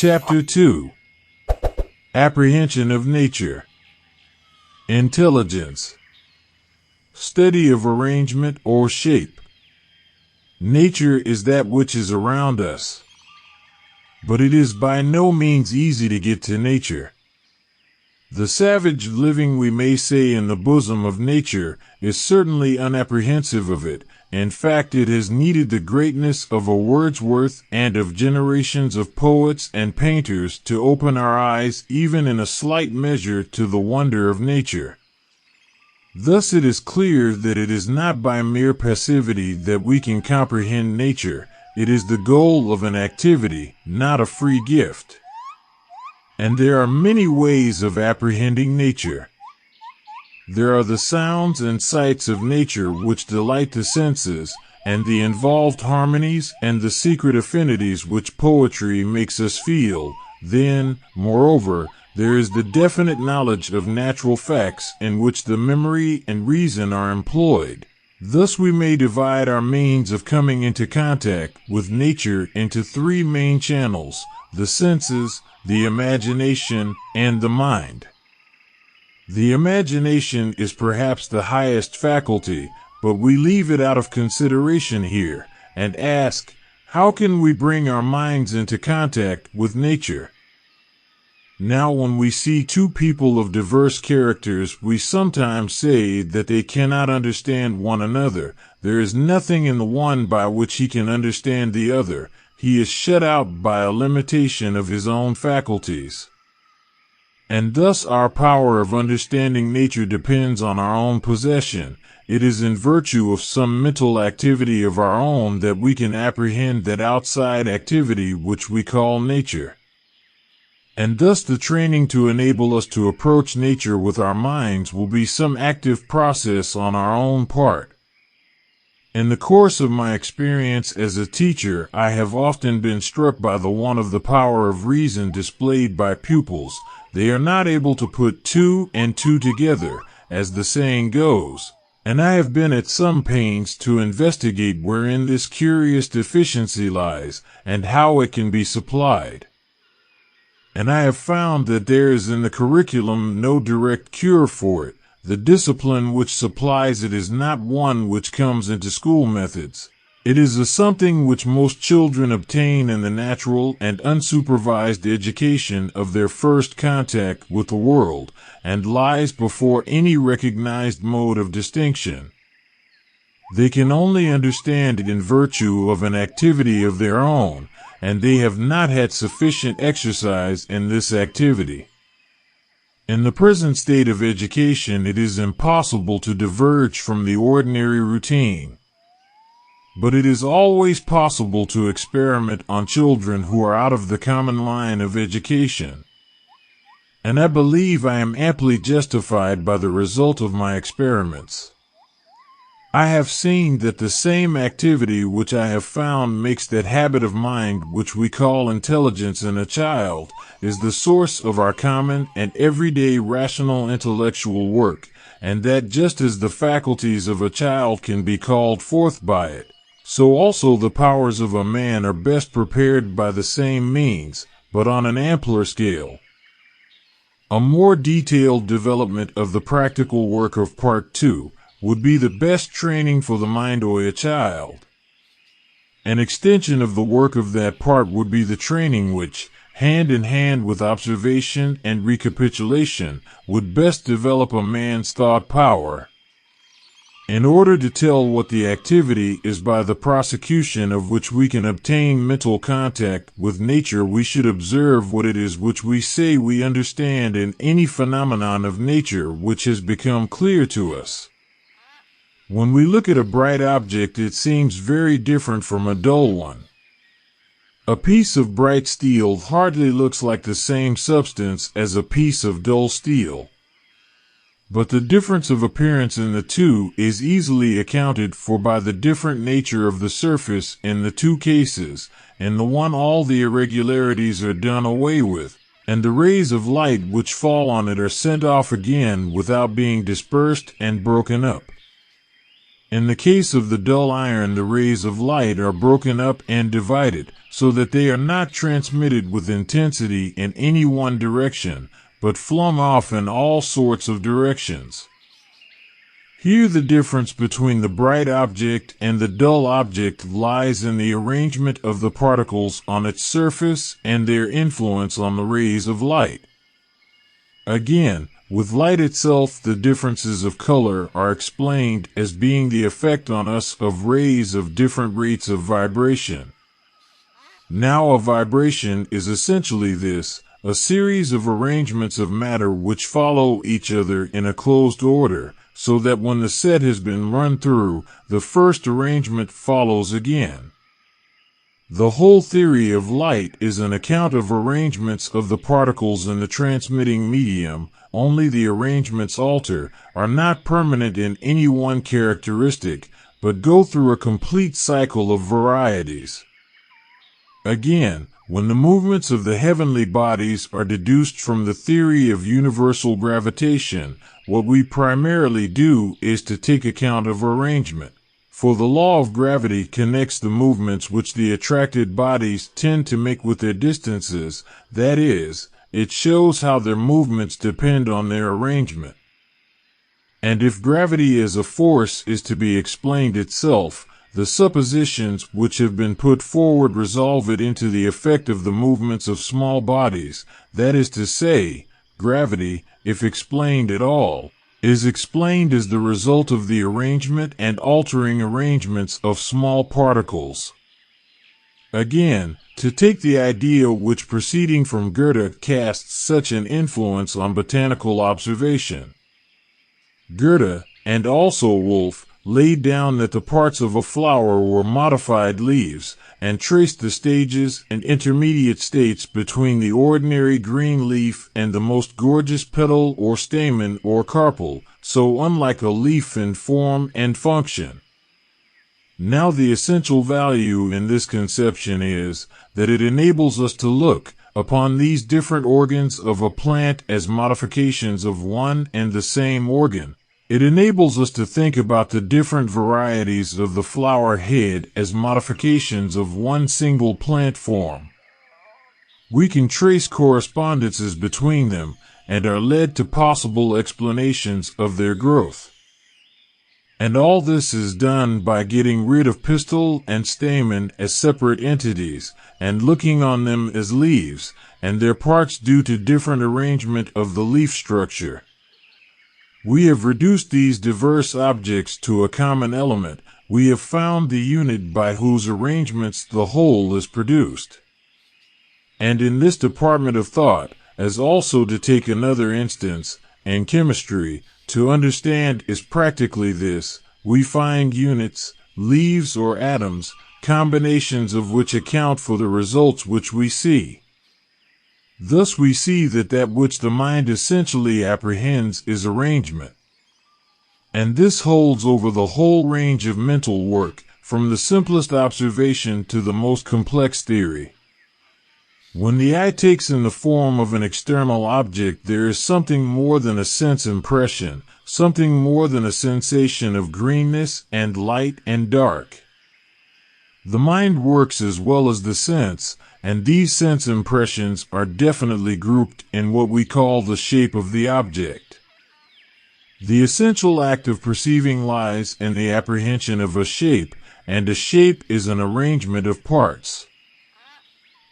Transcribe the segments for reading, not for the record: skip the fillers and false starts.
Chapter 2. Apprehension of nature. Intelligence. Study of arrangement or shape. Nature is that which is around us. But it is by no means easy to get to nature. The savage living, we may say, in the bosom of nature is certainly unapprehensive of it. In fact, it has needed the greatness of a Wordsworth and of generations of poets and painters to open our eyes, even in a slight measure, to the wonder of nature. Thus it is clear that it is not by mere passivity that we can comprehend nature. It is the goal of an activity, not a free gift. And there are many ways of apprehending nature. There are the sounds and sights of nature which delight the senses, and the involved harmonies and the secret affinities which poetry makes us feel. Then, moreover, there is the definite knowledge of natural facts in which the memory and reason are employed. Thus we may divide our means of coming into contact with nature into three main channels: the senses, the imagination, and the mind. The imagination is perhaps the highest faculty, but we leave it out of consideration here, and ask, how can we bring our minds into contact with nature? Now, when we see two people of diverse characters, we sometimes say that they cannot understand one another. There is nothing in the one by which he can understand the other. He is shut out by a limitation of his own faculties. And thus our power of understanding nature depends on our own possession. It is in virtue of some mental activity of our own that we can apprehend that outside activity which we call nature. And thus the training to enable us to approach nature with our minds will be some active process on our own part. In the course of my experience as a teacher, I have often been struck by the want of the power of reason displayed by pupils. They are not able to put two and two together, as the saying goes, and I have been at some pains to investigate wherein this curious deficiency lies, and how it can be supplied. And I have found that there is in the curriculum no direct cure for it. The discipline which supplies it is not one which comes into school methods. It is a something which most children obtain in the natural and unsupervised education of their first contact with the world, and lies before any recognized mode of distinction. They can only understand it in virtue of an activity of their own, and they have not had sufficient exercise in this activity. In the present state of education, it is impossible to diverge from the ordinary routine. But it is always possible to experiment on children who are out of the common line of education. And I believe I am amply justified by the result of my experiments. I have seen that the same activity which I have found makes that habit of mind which we call intelligence in a child is the source of our common and everyday rational intellectual work, and that just as the faculties of a child can be called forth by it, so also the powers of a man are best prepared by the same means, but on an ampler scale. A more detailed development of the practical work of Part 2 would be the best training for the mind of a child. An extension of the work of that part would be the training which, hand in hand with observation and recapitulation, would best develop a man's thought power. In order to tell what the activity is by the prosecution of which we can obtain mental contact with nature, we should observe what it is which we say we understand in any phenomenon of nature which has become clear to us. When we look at a bright object, it seems very different from a dull one. A piece of bright steel hardly looks like the same substance as a piece of dull steel. But the difference of appearance in the two is easily accounted for by the different nature of the surface in the two cases. In the one all the irregularities are done away with, and the rays of light which fall on it are sent off again without being dispersed and broken up. In the case of the dull iron, the rays of light are broken up and divided, so that they are not transmitted with intensity in any one direction, but flung off in all sorts of directions. Here the difference between the bright object and the dull object lies in the arrangement of the particles on its surface and their influence on the rays of light. Again, with light itself, the differences of color are explained as being the effect on us of rays of different rates of vibration. Now, a vibration is essentially this: a series of arrangements of matter which follow each other in a closed order, so that when the set has been run through, the first arrangement follows again. The whole theory of light is an account of arrangements of the particles in the transmitting medium. Only the arrangements alter, are not permanent in any one characteristic, but go through a complete cycle of varieties. Again, when the movements of the heavenly bodies are deduced from the theory of universal gravitation, what we primarily do is to take account of arrangement. For the law of gravity connects the movements which the attracted bodies tend to make with their distances, that is, it shows how their movements depend on their arrangement. And if gravity as a force is to be explained itself, the suppositions which have been put forward resolve it into the effect of the movements of small bodies, that is to say, gravity, if explained at all, is explained as the result of the arrangement and altering arrangements of small particles. Again, to take the idea which proceeding from Goethe casts such an influence on botanical observation. Goethe, and also Wolff, laid down that the parts of a flower were modified leaves, and traced the stages and intermediate states between the ordinary green leaf and the most gorgeous petal or stamen or carpel, so unlike a leaf in form and function. Now the essential value in this conception is that it enables us to look upon these different organs of a plant as modifications of one and the same organ. It enables us to think about the different varieties of the flower head as modifications of one single plant form. We can trace correspondences between them and are led to possible explanations of their growth. And all this is done by getting rid of pistil and stamen as separate entities and looking on them as leaves and their parts due to different arrangement of the leaf structure. We have reduced these diverse objects to a common element. We have found the unit by whose arrangements the whole is produced. And in this department of thought, as also to take another instance, in chemistry, to understand is practically this: we find units, leaves or atoms, combinations of which account for the results which we see. Thus we see that which the mind essentially apprehends is arrangement. And this holds over the whole range of mental work, from the simplest observation to the most complex theory. When the eye takes in the form of an external object, there is something more than a sense impression, something more than a sensation of greenness and light and dark. The mind works as well as the sense, and these sense impressions are definitely grouped in what we call the shape of the object. The essential act of perceiving lies in the apprehension of a shape, and a shape is an arrangement of parts.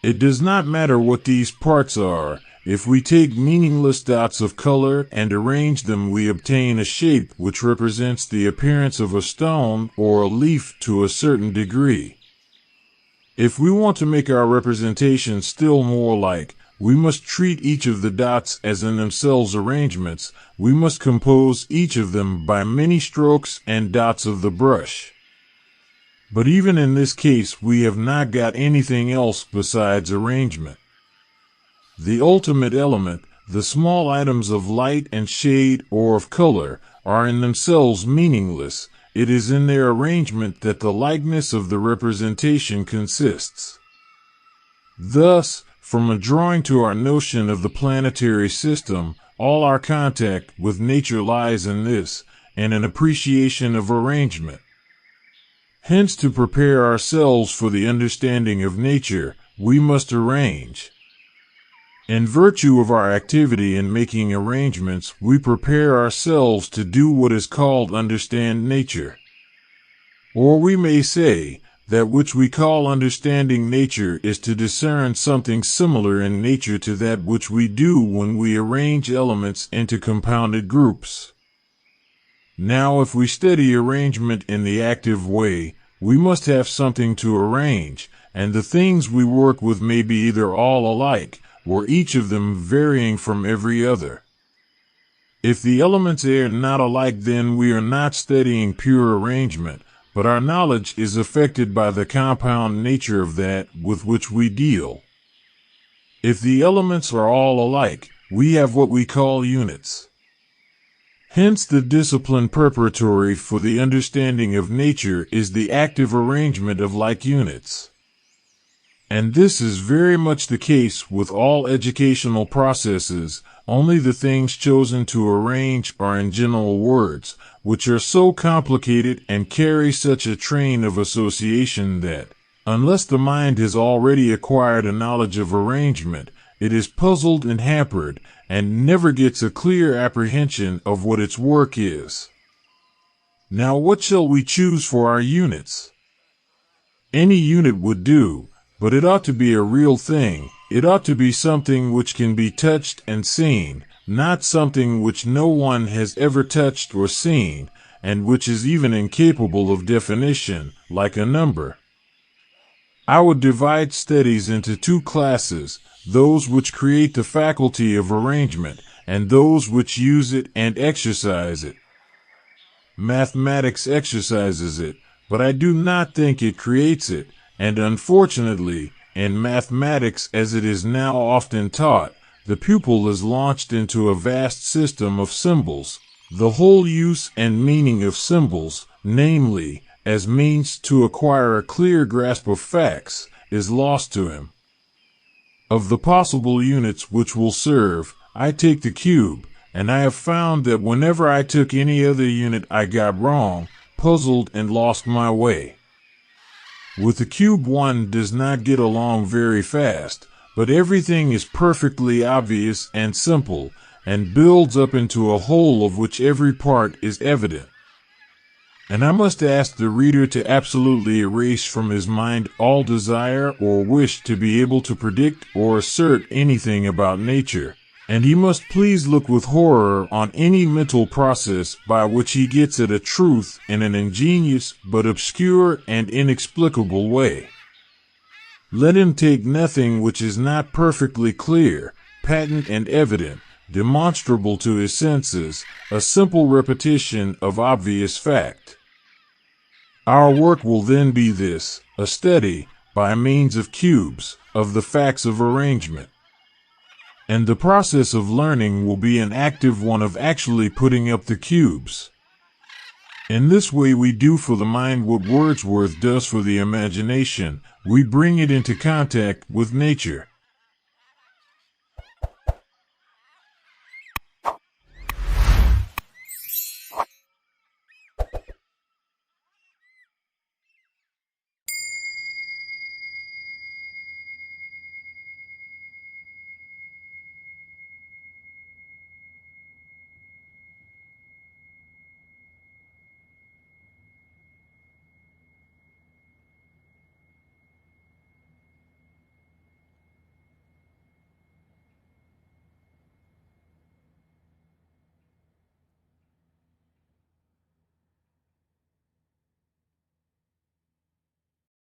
It does not matter what these parts are. If we take meaningless dots of color and arrange them, we obtain a shape which represents the appearance of a stone or a leaf to a certain degree. If we want to make our representation still more like, we must treat each of the dots as in themselves arrangements. We must compose each of them by many strokes and dots of the brush. But even in this case, we have not got anything else besides arrangement. The ultimate element, the small items of light and shade or of color, are in themselves meaningless. It is in their arrangement that the likeness of the representation consists. Thus, from a drawing to our notion of the planetary system, all our contact with nature lies in this, and an appreciation of arrangement. Hence, to prepare ourselves for the understanding of nature, we must arrange. In virtue of our activity in making arrangements, we prepare ourselves to do what is called understand nature. Or we may say, that which we call understanding nature is to discern something similar in nature to that which we do when we arrange elements into compounded groups. Now, if we study arrangement in the active way, we must have something to arrange, and the things we work with may be either all alike, or each of them varying from every other. If the elements are not alike, then we are not studying pure arrangement, but our knowledge is affected by the compound nature of that with which we deal. If the elements are all alike, we have what we call units. Hence, the discipline preparatory for the understanding of nature is the active arrangement of like units. And this is very much the case with all educational processes. Only the things chosen to arrange are in general words, which are so complicated and carry such a train of association that, unless the mind has already acquired a knowledge of arrangement, it is puzzled and hampered, and never gets a clear apprehension of what its work is. Now, what shall we choose for our units? Any unit would do, but it ought to be a real thing. It ought to be something which can be touched and seen, not something which no one has ever touched or seen, and which is even incapable of definition, like a number. I would divide studies into two classes, those which create the faculty of arrangement, and those which use it and exercise it. Mathematics exercises it, but I do not think it creates it, and unfortunately, in mathematics as it is now often taught, the pupil is launched into a vast system of symbols. The whole use and meaning of symbols, namely, as means to acquire a clear grasp of facts, is lost to him. Of the possible units which will serve, I take the cube, and I have found that whenever I took any other unit I got wrong, puzzled, and lost my way. With the cube one does not get along very fast, but everything is perfectly obvious and simple, and builds up into a whole of which every part is evident. And I must ask the reader to absolutely erase from his mind all desire or wish to be able to predict or assert anything about nature, and he must please look with horror on any mental process by which he gets at a truth in an ingenious but obscure and inexplicable way. Let him take nothing which is not perfectly clear, patent and evident, demonstrable to his senses, a simple repetition of obvious fact. Our work will then be this, a study, by means of cubes, of the facts of arrangement. And the process of learning will be an active one of actually putting up the cubes. In this way we do for the mind what Wordsworth does for the imagination, we bring it into contact with nature.